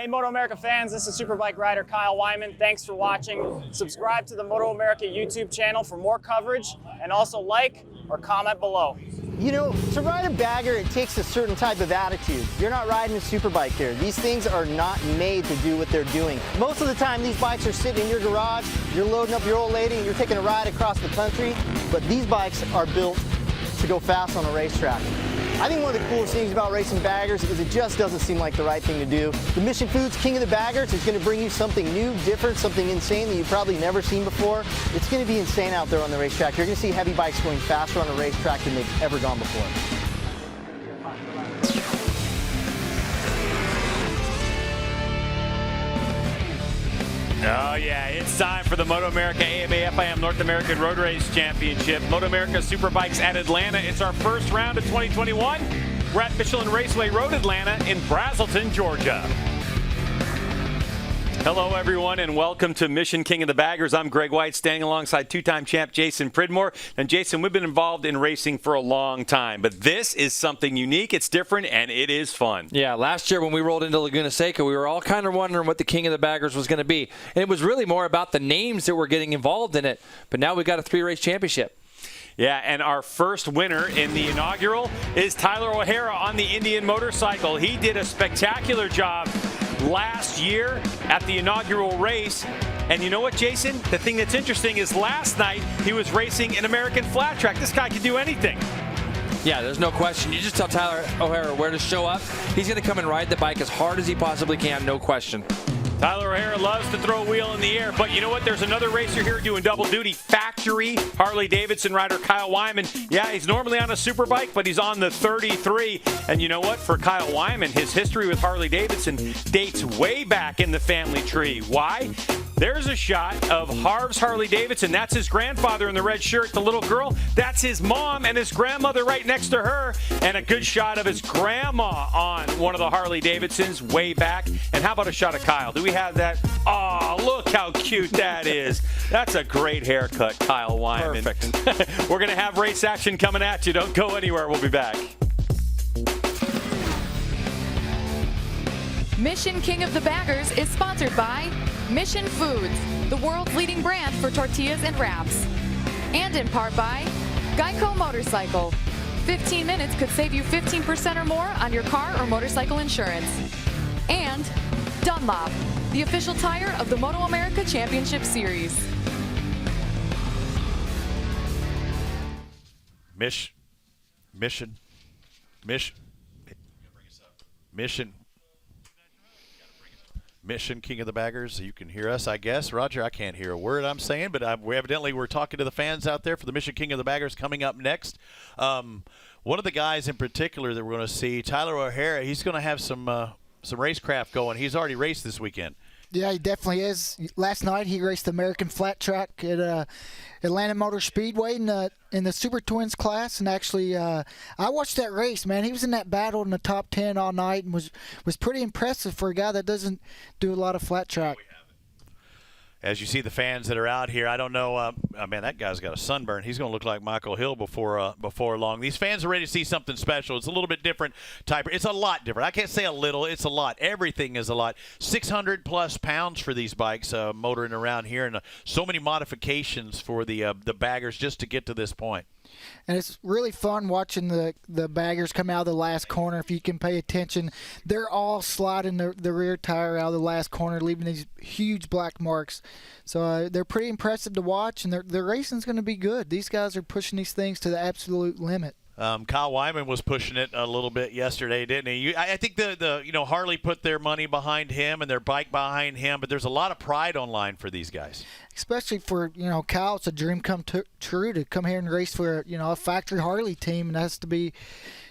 Hey MotoAmerica fans, this is Superbike rider Kyle Wyman. Thanks for watching. Subscribe to the MotoAmerica YouTube channel for more coverage, and also like or comment below. You know, to ride a bagger, it takes a certain type of attitude. You're not riding a superbike here. These things are not made to do what they're doing. Most of the time, these bikes are sitting in your garage, you're loading up your old lady, and you're taking a ride across the country, but these bikes are built to go fast on a racetrack. I think one of the coolest things about racing baggers is it just doesn't seem like the right thing to do. The Mission Foods King of the Baggers is going to bring you something new, different, something insane that you've probably never seen before. It's going to be insane out there on the racetrack. You're going to see heavy bikes going faster on a racetrack than they've ever gone before. Oh yeah, it's time for the MotoAmerica AMA FIM North American Road Race Championship. MotoAmerica Superbikes at Atlanta. It's our first round of 2021. We're at Michelin Raceway Road Atlanta in Braselton, Georgia. Hello everyone and welcome to Mission King of the Baggers. I'm Greg White, standing alongside two-time champ Jason Pridmore. And Jason, we've been involved in racing for a long time, but this is something unique, it's different, and it is fun. Yeah, last year when we rolled into Laguna Seca, we were all kind of wondering what the King of the Baggers was going to be. And it was really more about the names that were getting involved in it. But now we've got a 3-race championship. Yeah, and our first winner in the inaugural is Tyler O'Hara on the Indian motorcycle. He did a spectacular job last year at the inaugural race. And you know what, Jason? The thing that's interesting is last night he was racing an American flat track. This guy can do anything. Yeah, there's no question. You just tell Tyler O'Hara where to show up. He's going to come and ride the bike as hard as he possibly can, no question. Tyler O'Hara loves to throw a wheel in the air, but you know what? There's another racer here doing double duty. Factory Harley-Davidson rider Kyle Wyman. Yeah, he's normally on a superbike, but he's on the 33. And you know what? For Kyle Wyman, his history with Harley-Davidson dates way back in the family tree. Why? There's a shot of Harv's Harley-Davidson. That's his grandfather in the red shirt. The little girl, that's his mom and his grandmother right next to her. And a good shot of his grandma on one of the Harley-Davidsons way back. And how about a shot of Kyle? Do we have that? Oh, look how cute that is. That's a great haircut, Kyle Wyman. Perfect. We're going to have race action coming at you. Don't go anywhere. We'll be back. Mission King of the Baggers is sponsored by Mission Foods, the world's leading brand for tortillas and wraps. And in part by Geico Motorcycle. 15 minutes could save you 15% or more on your car or motorcycle insurance. And Dunlop, the official tire of the MotoAmerica Championship Series. Mission King of the Baggers. You can hear us, I guess. Roger, I can't hear a word I'm saying, but we're talking to the fans out there for the Mission King of the Baggers coming up next. One of the guys in particular that we're going to see, Tyler O'Hara, he's going to have some racecraft going. He's already raced this weekend. Yeah, he definitely is. Last night he raced the American flat track at Atlanta Motor Speedway in the Super Twins class, and actually I watched that race, man. He was in that battle in the top 10 all night and was pretty impressive for a guy that doesn't do a lot of flat track. As you see the fans that are out here, I don't know. Man, that guy's got a sunburn. He's going to look like Michael Hill before long. These fans are ready to see something special. It's a little bit different type. It's a lot different. I can't say a little. It's a lot. Everything is a lot. 600-plus pounds for these bikes motoring around here, and so many modifications for the baggers just to get to this point. And it's really fun watching the baggers come out of the last corner. If you can pay attention, they're all sliding the rear tire out of the last corner, leaving these huge black marks. So they're pretty impressive to watch, and their racing's going to be good. These guys are pushing these things to the absolute limit. Kyle Wyman was pushing it a little bit yesterday, didn't he? I think the Harley put their money behind him and their bike behind him, but there's a lot of pride online for these guys. Especially for Kyle, it's a dream come true to come here and race for a factory Harley team, and that's to be.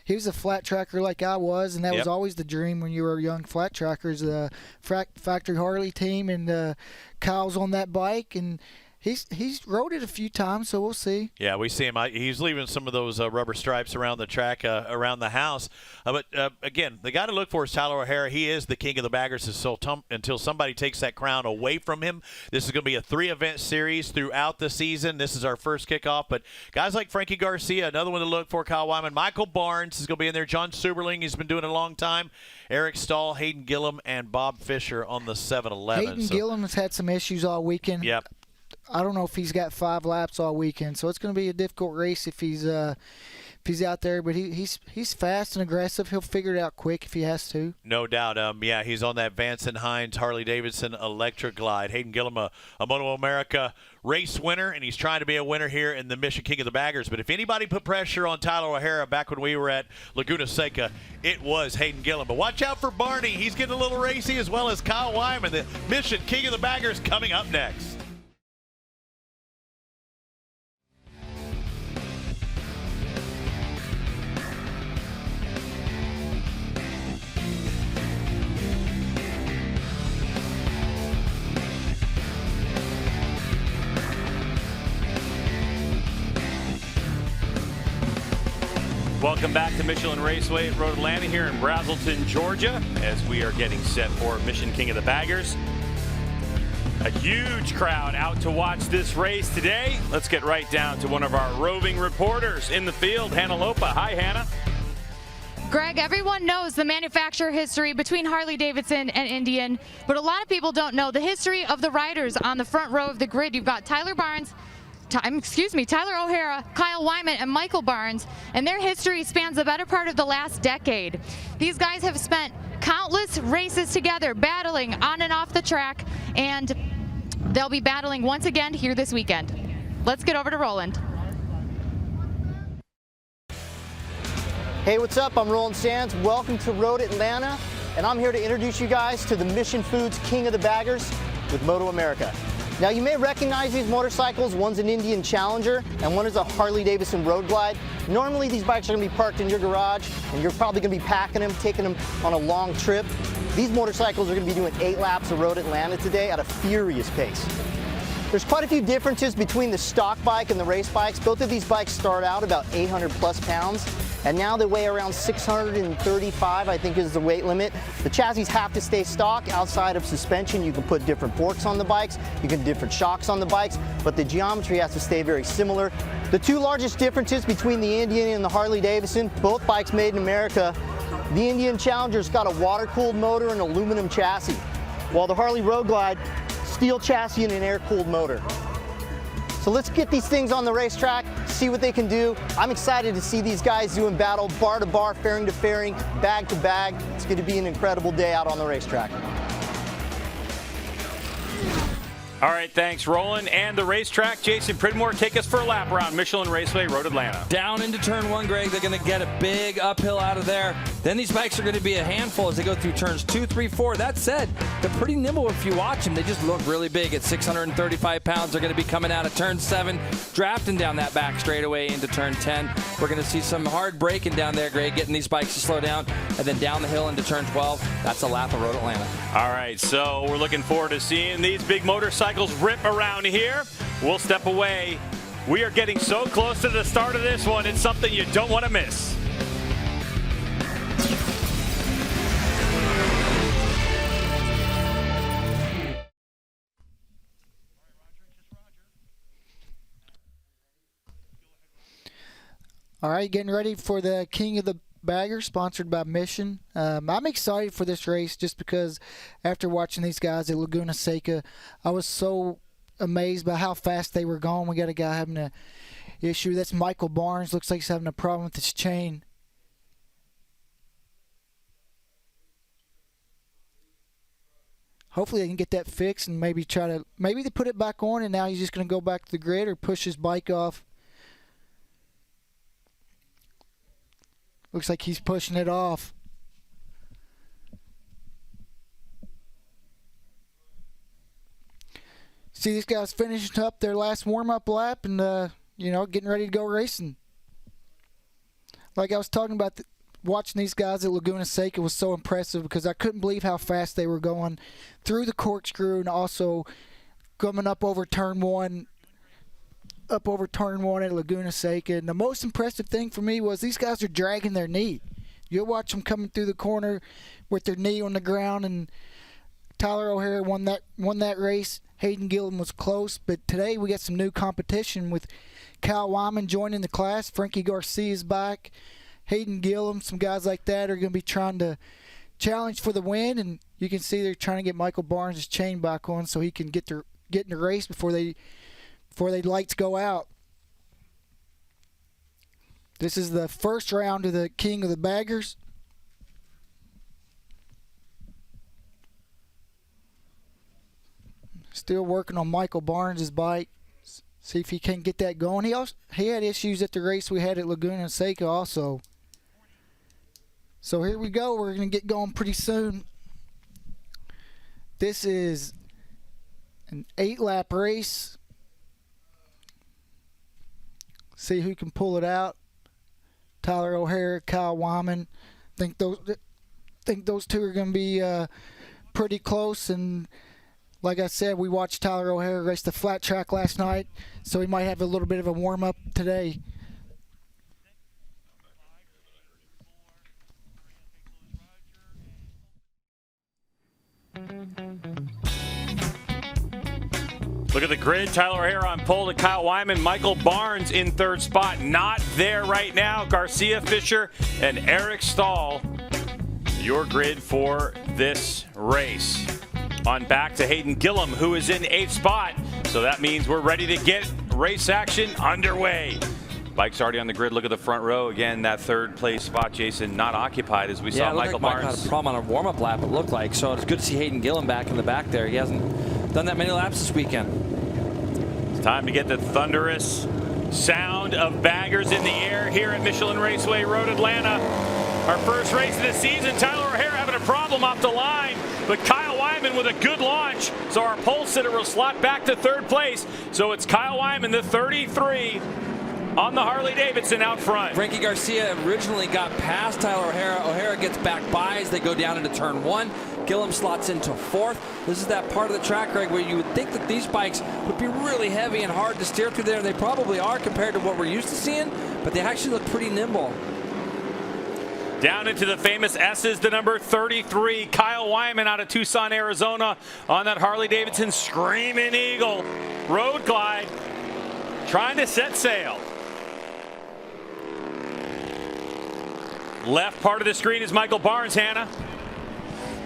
He was a flat tracker like I was, and that was always the dream when you were young flat trackers. The factory Harley team, and Kyle's on that bike, and He's rode it a few times, so we'll see. Yeah, we see him. He's leaving some of those rubber stripes around the track, around the house. But again, the guy to look for is Tyler O'Hara. He is the king of the baggers until somebody takes that crown away from him. This is going to be a 3-event series throughout the season. This is our first kickoff. But guys like Frankie Garcia, another one to look for, Kyle Wyman. Michael Barnes is going to be in there. John Suberling, he's been doing it a long time. Eric Stahl, Hayden Gillum, and Bob Fisher on the 7-Eleven. Hayden Gillum has had some issues all weekend. Yep. I don't know if he's got 5 laps all weekend, so it's going to be a difficult race if he's out there. But he's fast and aggressive. He'll figure it out quick if he has to. No doubt. Yeah, he's on that Vance & Hines Harley-Davidson Electric Glide. Hayden Gillum, a MotoAmerica race winner, and he's trying to be a winner here in the Mission King of the Baggers. But if anybody put pressure on Tyler O'Hara back when we were at Laguna Seca, it was Hayden Gillum. But watch out for Barney. He's getting a little racy, as well as Kyle Wyman, the Mission King of the Baggers, coming up next. Welcome back to Michelin Raceway Road Atlanta here in Brazelton, Georgia, as we are getting set for Mission King of the Baggers. A huge crowd out to watch this race today. Let's get right down to one of our roving reporters in the field, Hannah Lopa. Hi, Hannah. Greg, everyone knows the manufacturer history between Harley-Davidson and Indian, but a lot of people don't know the history of the riders on the front row of the grid. You've got Tyler O'Hara, Kyle Wyman, and Michael Barnes, and their history spans the better part of the last decade. These guys have spent countless races together, battling on and off the track, and they'll be battling once again here this weekend. Let's get over to Roland. Hey, what's up? I'm Roland Sands. Welcome to Road Atlanta, and I'm here to introduce you guys to the Mission Foods King of the Baggers with MotoAmerica. Now, you may recognize these motorcycles. One's an Indian Challenger, and one is a Harley-Davidson Road Glide. Normally, these bikes are going to be parked in your garage, and you're probably going to be packing them, taking them on a long trip. These motorcycles are going to be doing 8 laps of Road Atlanta today at a furious pace. There's quite a few differences between the stock bike and the race bikes. Both of these bikes start out about 800 plus pounds, and now they weigh around 635, I think is the weight limit. The chassis have to stay stock. Outside of suspension, you can put different forks on the bikes, you can different shocks on the bikes, but the geometry has to stay very similar. The 2 largest differences between the Indian and the Harley-Davidson, both bikes made in America. The Indian Challenger's got a water-cooled motor and aluminum chassis, while the Harley Road Glide, steel chassis and an air-cooled motor. So let's get these things on the racetrack, see what they can do. I'm excited to see these guys doing battle bar to bar, fairing to fairing, bag to bag. It's going to be an incredible day out on the racetrack. All right, thanks, Roland. And the racetrack, Jason Pridmore, take us for a lap around Michelin Raceway Road Atlanta. Down into turn 1, Greg. They're going to get a big uphill out of there. Then these bikes are going to be a handful as they go through turns 2, 3, 4. That said, they're pretty nimble if you watch them. They just look really big. At 635 pounds, they're going to be coming out of turn 7, drafting down that back straightaway into turn 10. We're going to see some hard braking down there, Greg, getting these bikes to slow down. And then down the hill into turn 12. That's a lap of Road Atlanta. All right, so we're looking forward to seeing these big motorcycles rip around here. We'll step away. We are getting so close to the start of this one. It's something you don't want to miss. All right, getting ready for the King of the Baggers, sponsored by Mission. I'm excited for this race just because after watching these guys at Laguna Seca, I was so amazed by how fast they were going. We got a guy having an issue. That's Michael Barnes. Looks like he's having a problem with his chain. Hopefully they can get that fixed and maybe they put it back on and now he's just going to go back to the grid or push his bike off. Looks like he's pushing it off. See these guys finishing up their last warm-up lap and, getting ready to go racing. Like I was talking about, watching these guys at Laguna Seca was so impressive because I couldn't believe how fast they were going through the corkscrew and also coming up over turn one at Laguna Seca. And the most impressive thing for me was these guys are dragging their knee. You'll watch them coming through the corner with their knee on the ground, and Tyler O'Hara won that race. Hayden Gillum was close, but today we got some new competition with Kyle Wyman joining the class. Frankie Garcia's back. Hayden Gillum, some guys like that are going to be trying to challenge for the win, and you can see they're trying to get Michael Barnes' chain back on so he can get in the race before they lights go out. This is the first round of the King of the Baggers. Still working on Michael Barnes' bike. See if he can get that going. He had issues at the race we had at Laguna Seca also. So here we go. We're going to get going pretty soon. This is an 8-lap race. See who can pull it out. Tyler O'Hara, Kyle Wyman. Think those two are going to be pretty close. And like I said, we watched Tyler O'Hara race the flat track last night, so he might have a little bit of a warm-up today. Look at the grid. Tyler O'Hara on pole to Kyle Wyman. Michael Barnes in third spot. Not there right now. Garcia, Fisher, and Eric Stahl. Your grid for this race. On back to Hayden Gillum, who is in 8th spot. So that means we're ready to get race action underway. Bike's already on the grid. Look at the front row. Again, that 3rd place spot, Jason, not occupied as we saw Michael Barnes. Mike had a problem on a warm-up lap, it looked like. So it's good to see Hayden Gillum back in the back there. He hasn't done that many laps this weekend. It's time to get the thunderous sound of baggers in the air here at Michelin Raceway Road Atlanta. Our first race of the season. Tyler O'Hara having a problem off the line, but Kyle Wyman with a good launch. So our pole sitter will slot back to 3rd place. So it's Kyle Wyman, the 33, on the Harley-Davidson out front. Frankie Garcia originally got past Tyler O'Hara. O'Hara gets back by as they go down into turn 1. Gillum slots into 4th. This is that part of the track, Greg, where you would think that these bikes would be really heavy and hard to steer through there, and they probably are compared to what we're used to seeing, but they actually look pretty nimble. Down into the famous S's, the number 33, Kyle Wyman out of Tucson, Arizona, on that Harley-Davidson Screaming Eagle road glide, trying to set sail. Left part of the screen is Michael Barnes, Hannah.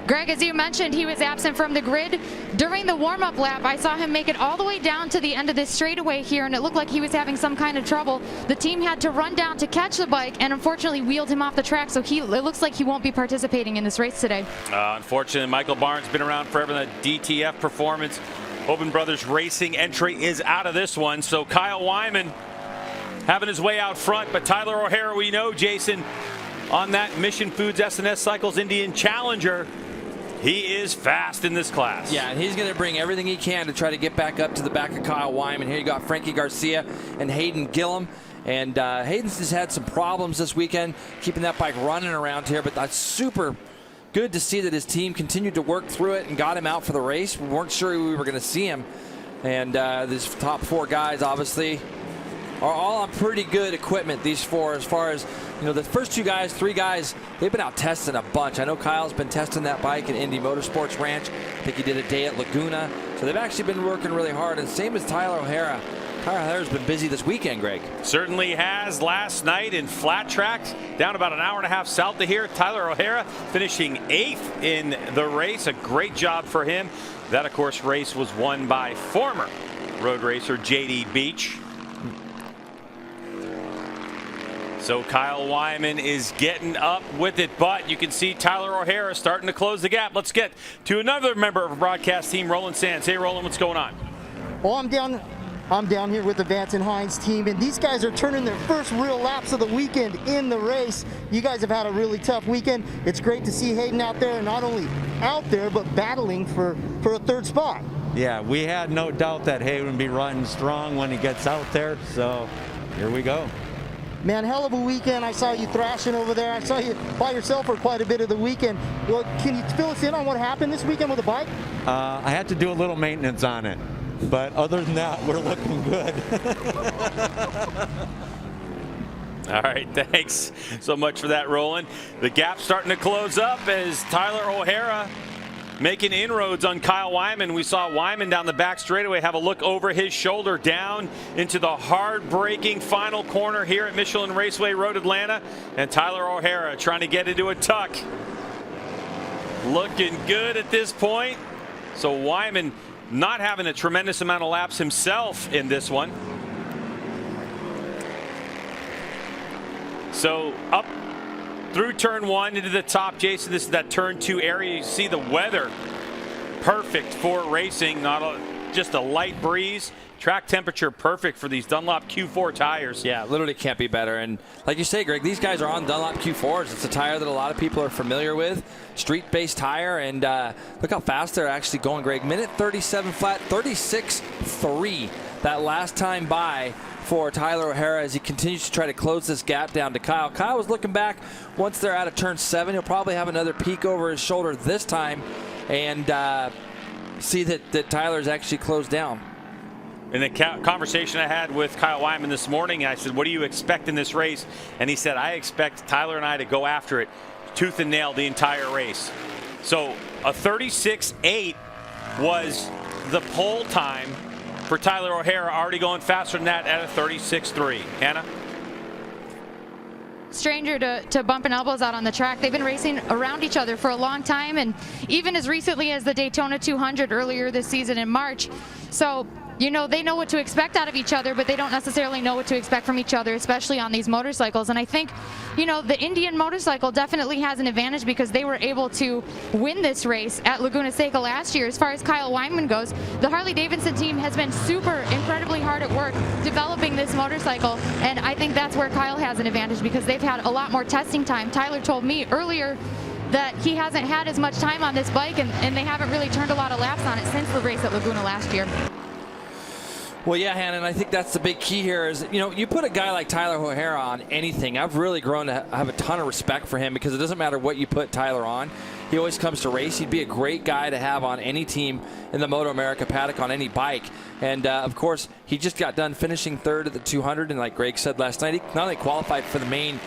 Greg, as you mentioned, he was absent from the grid. During the warm-up lap, I saw him make it all the way down to the end of this straightaway here, and it looked like he was having some kind of trouble. The team had to run down to catch the bike and unfortunately wheeled him off the track, so it looks like he won't be participating in this race today. Unfortunately, Michael Barnes been around forever in the DTF Performance. Hoban Brothers Racing entry is out of this one, so Kyle Wyman having his way out front, but Tyler O'Hara, we know, Jason, on that Mission Foods S&S Cycles Indian Challenger, he is fast in this class. Yeah, and he's going to bring everything he can to try to get back up to the back of Kyle Wyman. Here you got Frankie Garcia and Hayden Gillum. And Hayden's just had some problems this weekend keeping that bike running around here, but that's super good to see that his team continued to work through it and got him out for the race. We weren't sure we were going to see him. And these top 4 guys, obviously, are all on pretty good equipment, these 4, as far as, you know, the first 2 guys, 3 guys, they've been out testing a bunch. I know Kyle's been testing that bike at Indy Motorsports Ranch. I think he did a day at Laguna. So they've actually been working really hard, and same as Tyler O'Hara. Tyler O'Hara's been busy this weekend, Greg. Certainly has. Last night in flat tracks, down about an hour and a half south of here. Tyler O'Hara finishing 8th in the race. A great job for him. That, of course, race was won by former road racer J.D. Beach. So Kyle Wyman is getting up with it, but you can see Tyler O'Hara starting to close the gap. Let's get to another member of our broadcast team, Roland Sands. Hey, Roland, what's going on? Well, I'm down here with the Vance and Hines team, and these guys are turning their first real laps of the weekend in the race. You guys have had a really tough weekend. It's great to see Hayden out there, and not only out there, but battling for a 3rd spot. Yeah, we had no doubt that Hayden would be running strong when he gets out there, so here we go. Man, hell of a weekend. I saw you thrashing over there. I saw you by yourself for quite a bit of the weekend. Well, can you fill us in on what happened this weekend with the bike? I had to do a little maintenance on it. But other than that, we're looking good. All right, thanks so much for that, Roland. The gap's starting to close up as Tyler O'Hara making inroads on Kyle Wyman. We saw Wyman down the back straightaway have a look over his shoulder down into the hard-braking final corner here at Michelin Raceway Road Atlanta. And Tyler O'Hara trying to get into a tuck. Looking good at this point. So Wyman not having a tremendous amount of laps himself in this one. So up through turn 1 into the top, Jason. This is that turn 2 area. You see the weather perfect for racing. Just a light breeze. Track temperature perfect for these Dunlop Q4 tires. Yeah, literally can't be better. And like you say, Greg, these guys are on Dunlop Q4s. It's a tire that a lot of people are familiar with. Street-based tire. And look how fast they're actually going, Greg. Minute 37 flat, 36.3 that last time by for Tyler O'Hara as he continues to try to close this gap down to Kyle. Kyle was looking back once they're out of turn 7. He'll probably have another peek over his shoulder this time and see that Tyler's actually closed down. In the conversation I had with Kyle Wyman this morning, I said, what do you expect in this race? And he said, I expect Tyler and I to go after it tooth and nail the entire race. So a 36.8 was the pole time for Tyler O'Hara, already going faster than that at a 36.3. Hannah? Stranger to bumping elbows out on the track. They've been racing around each other for a long time, and even as recently as the Daytona 200 earlier this season in March. So, you know, they know what to expect out of each other, but they don't necessarily know what to expect from each other, especially on these motorcycles. And I think, you know, the Indian motorcycle definitely has an advantage because they were able to win this race at Laguna Seca last year. As far as Kyle Wyman goes, the Harley-Davidson team has been incredibly hard at work developing this motorcycle, and I think that's where Kyle has an advantage because they've had a lot more testing time. Tyler told me earlier that he hasn't had as much time on this bike, and they haven't really turned a lot of laps on it since the race at Laguna last year. Well, yeah, Hannah, and I think that's the big key here is, you know, you put a guy like Tyler O'Hara on anything. I've really grown to have a ton of respect for him because it doesn't matter what you put Tyler on. He always comes to race. He'd be a great guy to have on any team in the MotoAmerica paddock on any bike. And, of course, he just got done finishing third at the 200, and like Greg said last night, he not only qualified for the main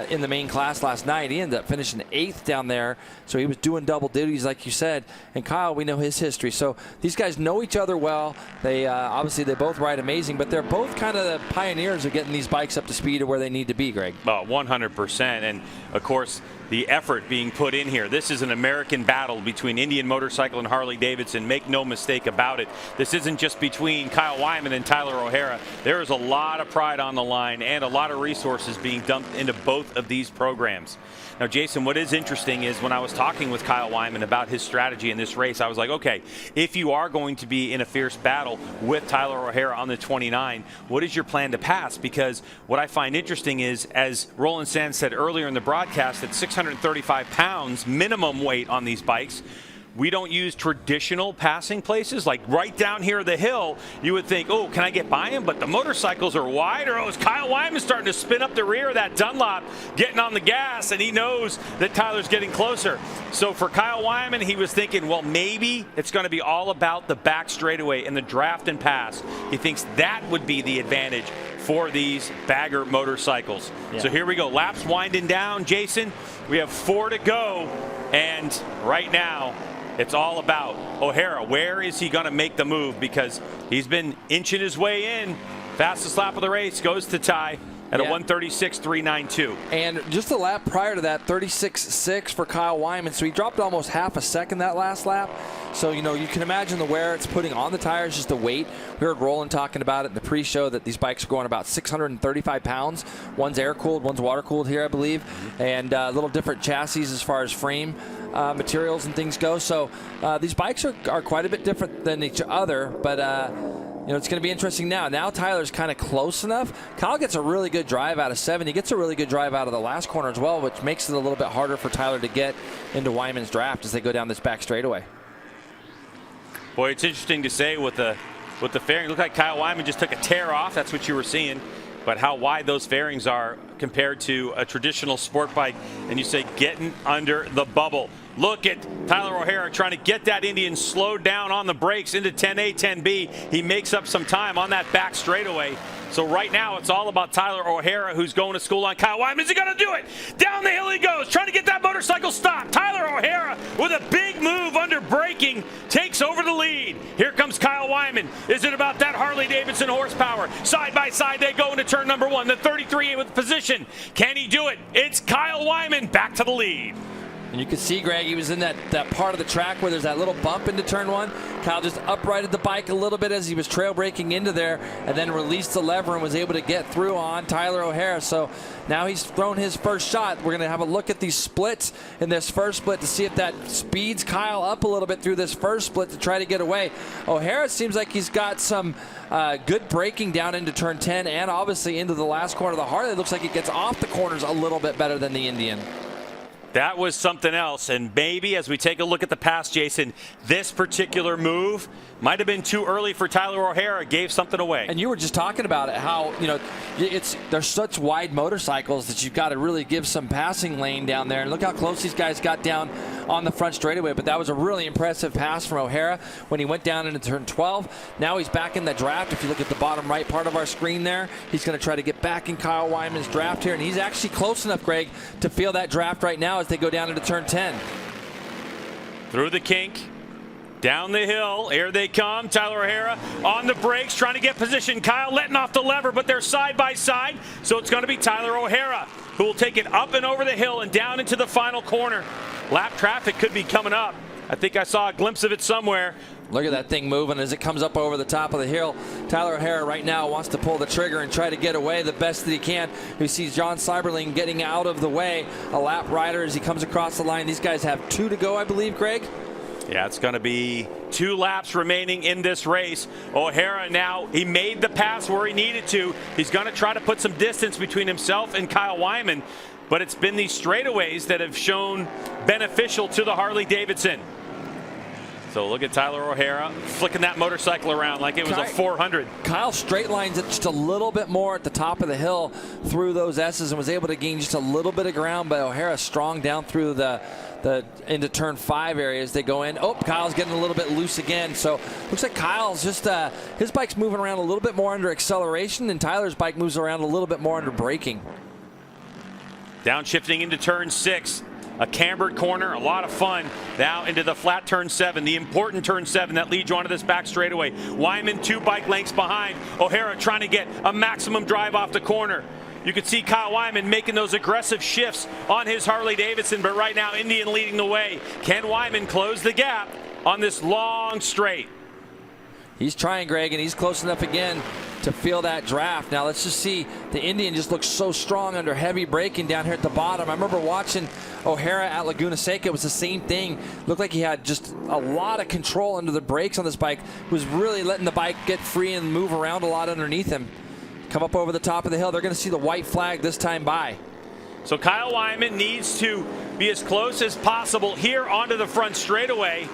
in the main class last night, he ended up finishing 8th down there, so he was doing double duties like you said. And Kyle, we know his history, so these guys know each other well. They obviously they both ride amazing, but they're both kind of the pioneers of getting these bikes up to speed to where they need to be, Greg. 100%, and of course the effort being put in here. This is an American battle between Indian Motorcycle and Harley-Davidson. Make no mistake about it. This isn't just between Kyle Wyman and Tyler O'Hara. There is a lot of pride on the line and a lot of resources being dumped into both of these programs. Now, Jason, what is interesting is when I was talking with Kyle Wyman about his strategy in this race, I was like, okay, if you are going to be in a fierce battle with Tyler O'Hara on the 29, what is your plan to pass? Because what I find interesting is, as Roland Sands said earlier in the broadcast, at 635 pounds minimum weight on these bikes, we don't use traditional passing places. Like right down here the hill, you would think, oh, can I get by him? But the motorcycles are wider. Oh, is Kyle Wyman starting to spin up the rear of that Dunlop, getting on the gas, and he knows that Tyler's getting closer. So for Kyle Wyman, he was thinking, well, maybe it's going to be all about the back straightaway and the draft and pass. He thinks that would be the advantage for these bagger motorcycles. Yeah. So here we go. Laps winding down, Jason. We have 4 to go, and right now, it's all about O'Hara. Where is he going to make the move? Because he's been inching his way in. Fastest lap of the race goes to Ty at a 1:36.392. And just a lap prior to that, 36.6 for Kyle Wyman. So he dropped almost half a second that last lap. So, you know, you can imagine the wear it's putting on the tires, just the weight. We heard Roland talking about it in the pre-show that these bikes are going about 635 pounds. One's air-cooled, one's water-cooled here, I believe. And a little different chassis as far as frame materials and things go. So these bikes are quite a bit different than each other. But, you know, it's going to be interesting now. Now Tyler's kind of close enough. Kyle gets a really good drive out of 7. He gets a really good drive out of the last corner as well, which makes it a little bit harder for Tyler to get into Wyman's draft as they go down this back straightaway. Boy, it's interesting to say with the fairing. It looked like Kyle Wyman just took a tear off. That's what you were seeing. But how wide those fairings are compared to a traditional sport bike, and you say getting under the bubble. Look at Tyler O'Hara trying to get that Indian slowed down on the brakes into 10A, 10B. He makes up some time on that back straightaway. So right now it's all about Tyler O'Hara, who's going to school on Kyle Wyman. Is he going to do it? Down the hill he goes, trying to get that motorcycle stopped. Tyler O'Hara with a big move under braking takes over the lead. Here comes Kyle Wyman. Is it about that Harley-Davidson horsepower? Side by side they go into turn number 1. The 33 with position. Can he do it? It's Kyle Wyman back to the lead. And you can see, Greg, he was in that part of the track where there's that little bump into turn 1. Kyle just uprighted the bike a little bit as he was trail braking into there and then released the lever and was able to get through on Tyler O'Hara. So now he's thrown his first shot. We're going to have a look at these splits in this first split to see if that speeds Kyle up a little bit through this first split to try to get away. O'Hara seems like he's got some good braking down into turn 10 and obviously into the last corner of the Harley. It looks like it gets off the corners a little bit better than the Indian. That was something else, and maybe as we take a look at the pass, Jason, this particular move might have been too early for Tyler O'Hara, gave something away. And you were just talking about it, how, you know, there's such wide motorcycles that you've got to really give some passing lane down there. And look how close these guys got down on the front straightaway. But that was a really impressive pass from O'Hara when he went down into turn 12. Now he's back in the draft. If you look at the bottom right part of our screen there, he's going to try to get back in Kyle Wyman's draft here. And he's actually close enough, Greg, to feel that draft right now as they go down into turn 10. Through the kink. Down the hill, here they come. Tyler O'Hara on the brakes, trying to get position. Kyle letting off the lever, but they're side by side. So it's going to be Tyler O'Hara who will take it up and over the hill and down into the final corner. Lap traffic could be coming up. I think I saw a glimpse of it somewhere. Look at that thing moving as it comes up over the top of the hill. Tyler O'Hara right now wants to pull the trigger and try to get away the best that he can. We see John Seiberling getting out of the way. A lap rider as he comes across the line. These guys have 2 to go, I believe, Greg. Yeah, it's going to be 2 laps remaining in this race. O'Hara now, he made the pass where he needed to. He's going to try to put some distance between himself and Kyle Wyman, but it's been these straightaways that have shown beneficial to the Harley-Davidson. So look at Tyler O'Hara flicking that motorcycle around like it was a 400. Kyle straight lines it just a little bit more at the top of the hill through those S's and was able to gain just a little bit of ground, but O'Hara strong down through the into turn 5 area as they go in. Oh, Kyle's getting a little bit loose again. So looks like Kyle's just his bike's moving around a little bit more under acceleration, and Tyler's bike moves around a little bit more under braking. Downshifting into turn 6. A cambered corner, a lot of fun. Now into the flat turn 7, the important turn 7 that leads you onto this back straightaway. Wyman 2 bike lengths behind. O'Hara trying to get a maximum drive off the corner. You can see Kyle Wyman making those aggressive shifts on his Harley-Davidson, but right now Indian leading the way. Can Wyman close the gap on this long straight? He's trying, Greg, and he's close enough again to feel that draft. Now let's just see. The Indian just looks so strong under heavy braking down here at the bottom. I remember watching O'Hara at Laguna Seca. It was the same thing. Looked like he had just a lot of control under the brakes on this bike. Was really letting the bike get free and move around a lot underneath him. Come up over the top of the hill. They're going to see the white flag this time by. So Kyle Wyman needs to be as close as possible here onto the front straightaway.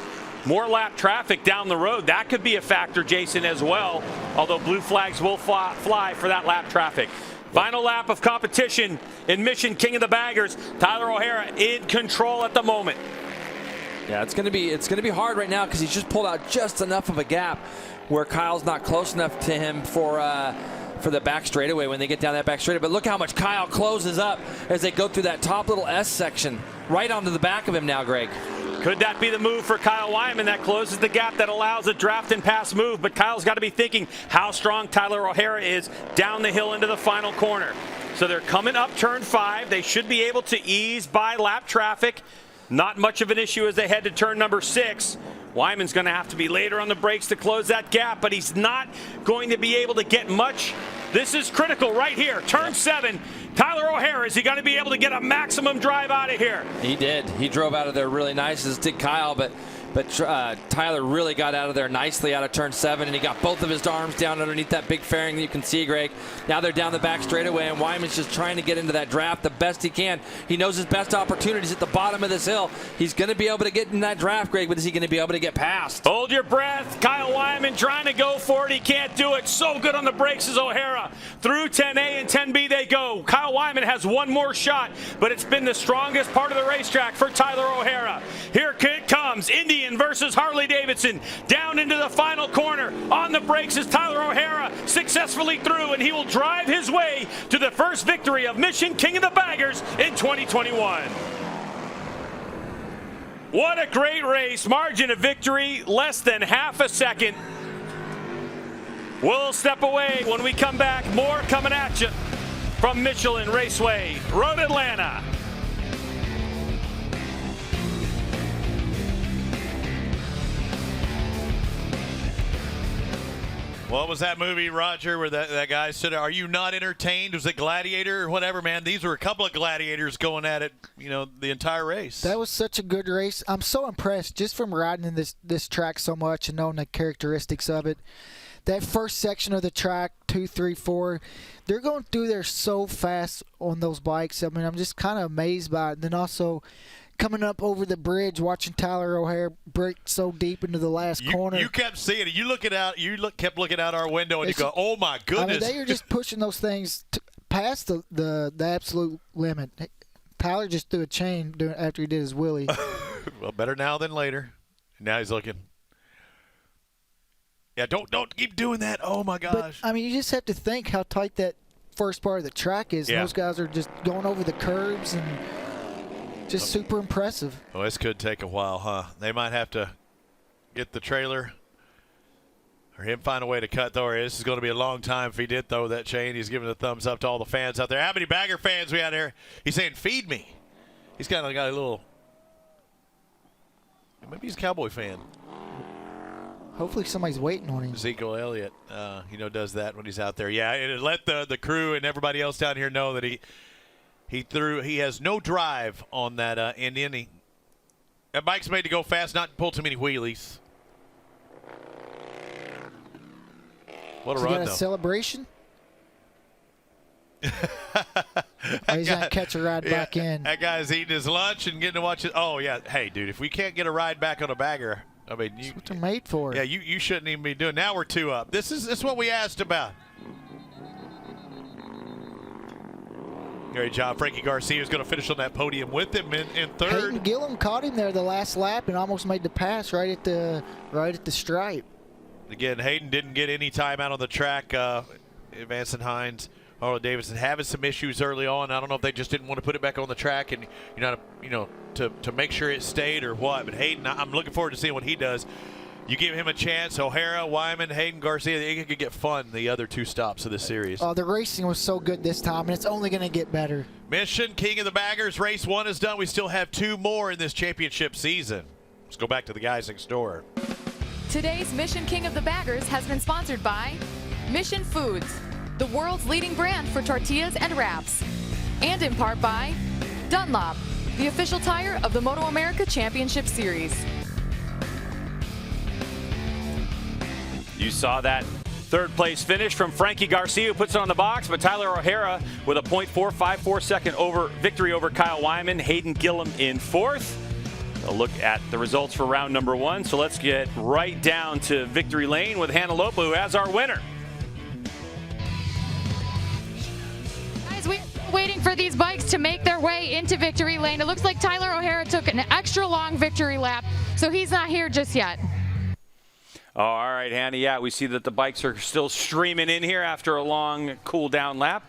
More lap traffic down the road. That could be a factor, Jason, as well, although blue flags will fly for that lap traffic. Final lap of competition in Mission King of the Baggers. Tyler O'Hara in control at the moment. Yeah, it's going to be hard right now because he's just pulled out just enough of a gap where Kyle's not close enough to him for the back straightaway when they get down that back straightaway. But look how much Kyle closes up as they go through that top little S section right onto the back of him now, Greg. Could that be the move for Kyle Wyman that closes the gap that allows a draft and pass move? But Kyle's got to be thinking how strong Tyler O'Hara is down the hill into the final corner. So they're coming up turn 5. They should be able to ease by lap traffic. Not much of an issue as they head to turn number 6. Wyman's going to have to be later on the brakes to close that gap, but he's not going to be able to get much. This is critical right here. Turn 7. Tyler O'Hara, is he going to be able to get a maximum drive out of here? He did. He drove out of there really nice, as did Kyle, but But Tyler really got out of there nicely out of turn 7, and he got both of his arms down underneath that big fairing that you can see, Greg. Now they're down the back straightaway, and Wyman's just trying to get into that draft the best he can. He knows his best opportunities at the bottom of this hill. He's going to be able to get in that draft, Greg, but is he going to be able to get past? Hold your breath. Kyle Wyman trying to go for it. He can't do it. So good on the brakes is O'Hara. Through 10A and 10B they go. Kyle Wyman has one more shot, but it's been the strongest part of the racetrack for Tyler O'Hara. Here it comes. Indian versus Harley-Davidson. Down into the final corner. On the brakes is Tyler O'Hara, successfully through, and he will drive his way to the first victory of Mission King of the Baggers in 2021. What a great race. Margin of victory, less than half a second. We'll step away. When we come back, more coming at you from Michelin Raceway Road Atlanta. What was that movie, Roger, where that guy said, "Are you not entertained?" Was it Gladiator or whatever, man? These were a couple of gladiators going at it, the entire race. That was such a good race. I'm so impressed just from riding in this track so much and knowing the characteristics of it. That first section of the track, 2, 3, 4, they're going through there so fast on those bikes. I mean, I'm just kind of amazed by it. And then also coming up over the bridge, watching Tyler O'Hara break so deep into the last corner. You kept seeing it. Kept looking out our window, and you go, "Oh my goodness!" I mean, they were just pushing those things past the absolute limit. Tyler just threw a chain after he did his wheelie. Well, better now than later. Now he's looking. Yeah, don't keep doing that. Oh my gosh! But, I mean, you just have to think how tight that first part of the track is. Yeah. Those guys are just going over the curbs and just super impressive. Oh, this could take a while, huh? They might have to get the trailer or him find a way to cut though. This is going to be a long time if he did throw that chain. He's giving a thumbs up to all the fans out there. How many Bagger fans we out there? He's saying, "Feed me." He's kind of got a little. Maybe he's a Cowboy fan. Hopefully somebody's waiting on him. Ezekiel Elliott, does that when he's out there. Yeah, and let the crew and everybody else down here know that he has no drive on that Indian. That bike's made to go fast, not pull too many wheelies. What a run, got a though. Celebration? He's going to catch a ride back in. That guy's eating his lunch and getting to watch it. Oh, yeah. Hey, dude, if we can't get a ride back on a bagger, I mean, that's what they're made for. Yeah, you shouldn't even be doing. Now we're 2 up. This is what we asked about. Great job. Frankie Garcia is going to finish on that podium with him in third. Hayden Gillum caught him there the last lap and almost made the pass right at the stripe. Again, Hayden didn't get any time out on the track. Vance and Hines, Harley-Davidson having some issues early on. I don't know if they just didn't want to put it back on the track and to make sure it stayed or what. But Hayden, I'm looking forward to seeing what he does. You give him a chance. O'Hara, Wyman, Hayden, Garcia, it could get fun the other 2 stops of this series. Oh, the racing was so good this time, and it's only going to get better. Mission King of the Baggers, race 1 is done. We still have 2 more in this championship season. Let's go back to the guys next door. Today's Mission King of the Baggers has been sponsored by Mission Foods, the world's leading brand for tortillas and wraps, and in part by Dunlop, the official tire of the MotoAmerica Championship Series. You saw that third place finish from Frankie Garcia, who puts it on the box, but Tyler O'Hara with a .454 second victory over Kyle Wyman. Hayden Gillum in 4th. A look at the results for round number 1. So let's get right down to victory lane with Hannah Lopa, who has our winner. Guys, we're waiting for these bikes to make their way into victory lane. It looks like Tyler O'Hara took an extra long victory lap, so he's not here just yet. Oh, all right, Hannah. Yeah, we see that the bikes are still streaming in here after a long cool-down lap.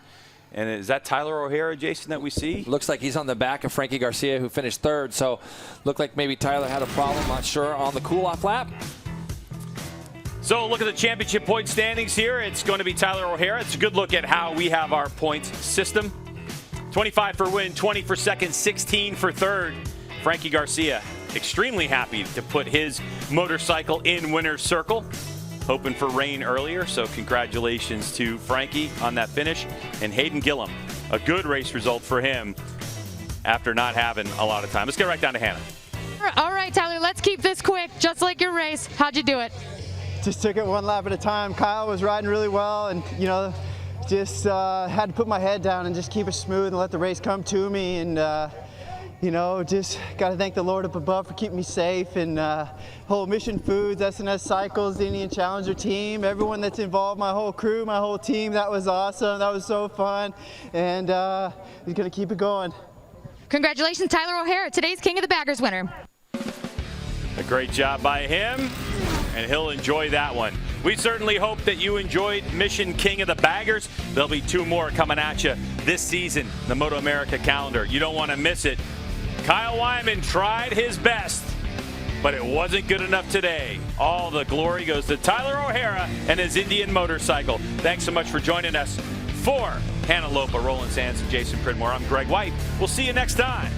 And is that Tyler O'Hara, Jason, that we see? Looks like he's on the back of Frankie Garcia, who finished 3rd. So looked like maybe Tyler had a problem, not sure, on the cool-off lap. So look at the championship point standings here. It's going to be Tyler O'Hara. It's a good look at how we have our points system. 25 for win, 20 for second, 16 for third. Frankie Garcia, extremely happy to put his motorcycle in winner's circle. Hoping for rain earlier, so congratulations to Frankie on that finish. And Hayden Gillum, a good race result for him after not having a lot of time. Let's get right down to Hannah. All right, Tyler, let's keep this quick, just like your race. How'd you do it? Just took it one lap at a time. Kyle was riding really well, and just had to put my head down and just keep it smooth and let the race come to me. And just got to thank the Lord up above for keeping me safe, and whole Mission Foods, S&S Cycles, the Indian Challenger team, everyone that's involved, my whole crew, my whole team. That was awesome. That was so fun, and he's gonna keep it going. Congratulations, Tyler O'Hara, today's King of the Baggers winner. A great job by him, and he'll enjoy that one. We certainly hope that you enjoyed Mission King of the Baggers. There'll be 2 more coming at you this season, the MotoAmerica calendar. You don't want to miss it. Kyle Wyman tried his best, but it wasn't good enough today. All the glory goes to Tyler O'Hara and his Indian motorcycle. Thanks so much for joining us. For Hannah Lopa, Roland Sands, and Jason Pridmore, I'm Greg White. We'll see you next time.